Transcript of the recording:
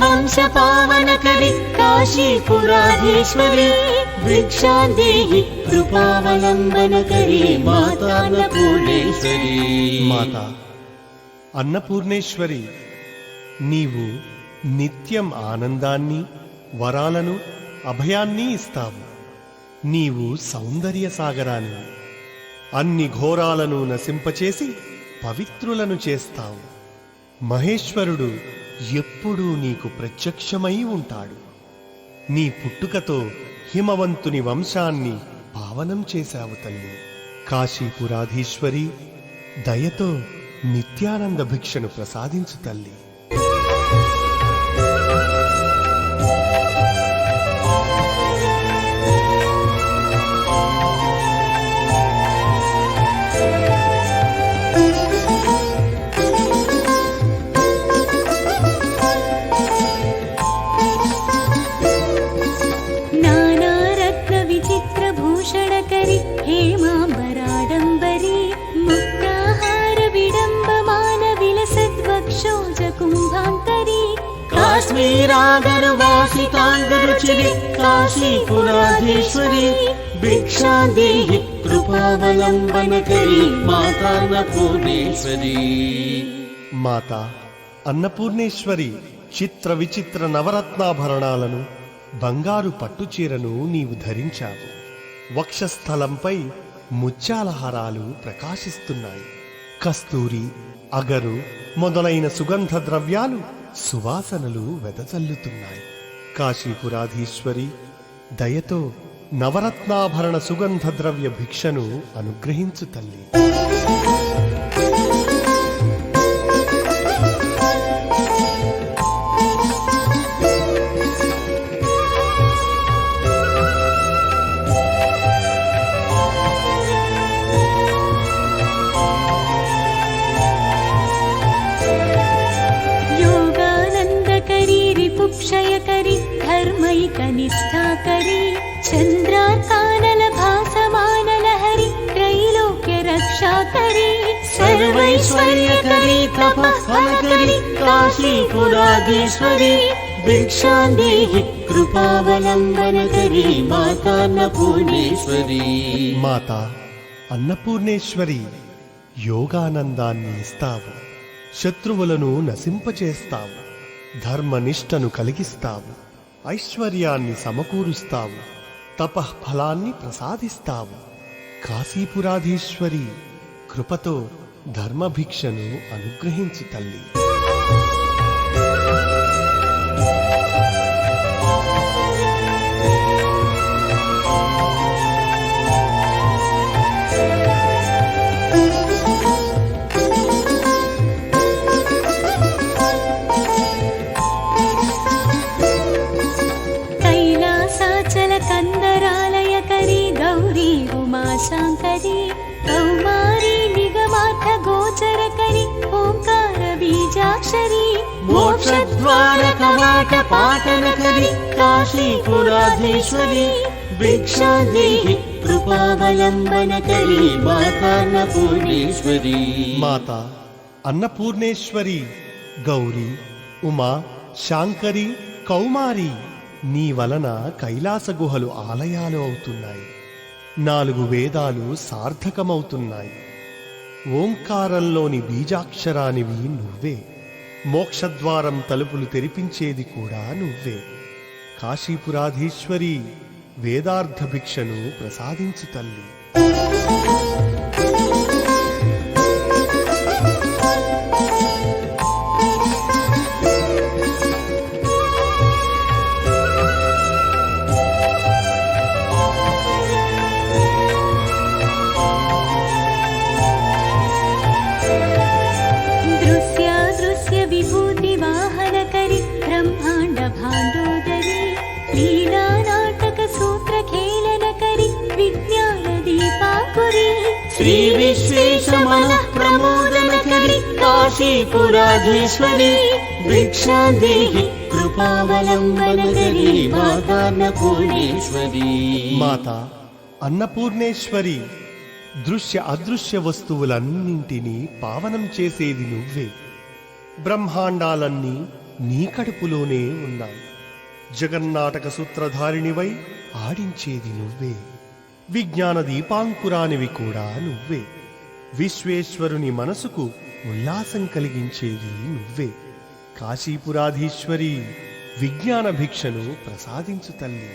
వంశ పావనకరి కాశీపురాధీశ్వరి భిక్షాం దేహి కృపావలంబనకరి మాతా అన్నపూర్ణేశ్వరి. మాతా అన్నపూర్ణేశ్వరి, నీవు నిత్యం ఆనందాన్ని, వరాలను, అభయాన్ని ఇస్తావు. నీవు సౌందర్య సాగరానివి. అన్ని ఘోరాలను నశింపచేసి పవిత్రులను చేస్తావు. మహేశ్వరుడు ఎప్పుడూ నీకు ప్రత్యక్షమై ఉంటాడు. నీ పుట్టుకతో హిమవంతుని వంశాన్ని పావనం చేశావు తల్లి. కాశీపురాధీశ్వరి, దయతో నిత్యానంద భిక్షను ప్రసాదించు తల్లి. हेमाम्बराडम्बरी मुक्ताहार विडम्बमान विलसद्वक्षोजकुम्भान्तरी काश्मीरागरवासिकाङ्गरुचिरि काशीपुराधीश्वरी भिक्षां देहि कृपावलम्बनकरी माता अन्नपूर्णेश्वरी. మాతా అన్నపూర్ణేశ్వరి, చిత్ర విచిత్ర నవరత్నాభరణాలను, బంగారు పట్టుచీరను నీవు ధరించావు. వక్షస్థలంపై ముత్యాల హారాలు ప్రకాశిస్తున్నాయి. కస్తూరి, అగరు మొదలైన సుగంధ ద్రవ్యాలు, సువాసనలు వెదజల్లుతున్నాయి. కాశీపురాధీశ్వరి, దయతో నవరత్నాభరణ సుగంధ ద్రవ్య భిక్షను అనుగ్రహించు తల్లి. क्षयकरी धर्मैकनिष्ठाकरी चन्द्रार्कानलभासमानलहरी त्रैलोक्य रक्षाकरी सर्वैश्वर्यकरी तपःफलकरी काशीपुराधीश्वरी भिक्षां देहि कृपावलम्बनकरी माता अन्नपूर्णेश्वरी. మాతా అన్నపూర్ణేశ్వరి, యోగానందాన్ని ఇస్తావు. శత్రువులను నశింపచేస్తావు. ధర్మనిష్టను కలిగిస్తావు. ఐశ్వర్యాన్ని సమకూరుస్తావు. తపఃఫలాన్ని ప్రసాదిస్తావు. కాశీపురాధీశ్వరి, కృపతో ధర్మభిక్షను అనుగ్రహించు తల్లి. कंदरालयकरी गौरी उमाशांकरी कौमारी निगमार्थ गोचरकरी ओंकार बीजाक्षरी मोक्षद्वार कवाट पाटनकरी काशीपुराधीश्वरी भिक्षां देहि कृपावलम्बनकरी माता अन्नपूर्णेश्वरी. మాతా అన్నపూర్ణేశ్వరి, గౌరీ, ఉమా, శాంకరి, కౌమారి, నీ వలన కైలాస గుహలు ఆలయాలు అవుతున్నాయి. 4 వేదాలు సార్థకమవుతున్నాయి. ఓంకారంలోని బీజాక్షరానివి నువ్వే. మోక్షద్వారం తలుపులు తెరిపించేది కూడా నువ్వే. కాశీపురాధీశ్వరి, వేదార్థ భిక్షను ప్రసాదించు తల్లి. विभूतिवाहनकरी ब्रह्मांड भाण्डोदरी लीला नाटक सूत्र खेलनकरी विज्ञान दीपाकुरी श्री विश्वेश मनः प्रमोदनकरी काशीपुराधीश्वरी भिक्षां देहि कृपावलम्बनकरी माता अन्नपूर्णेश्वरी. మాతా అన్నపూర్ణేశ్వరి, దృశ్య అదృశ్య వస్తువులన్నింటినీ పావనం చేసేది నువ్వే. బ్రహ్మాండాలన్నీ నీ కడుపులోనే ఉన్నాను. జగన్నాటక సూత్రధారిణివై ఆడించేది నువ్వే. విజ్ఞాన దీపాంకురానివి కూడా నువ్వే. విశ్వేశ్వరుని మనసుకు ఉల్లాసం కలిగించేది నువ్వే. కాశీపురాధీశ్వరి, విజ్ఞాన భిక్షను ప్రసాదించు తల్లి.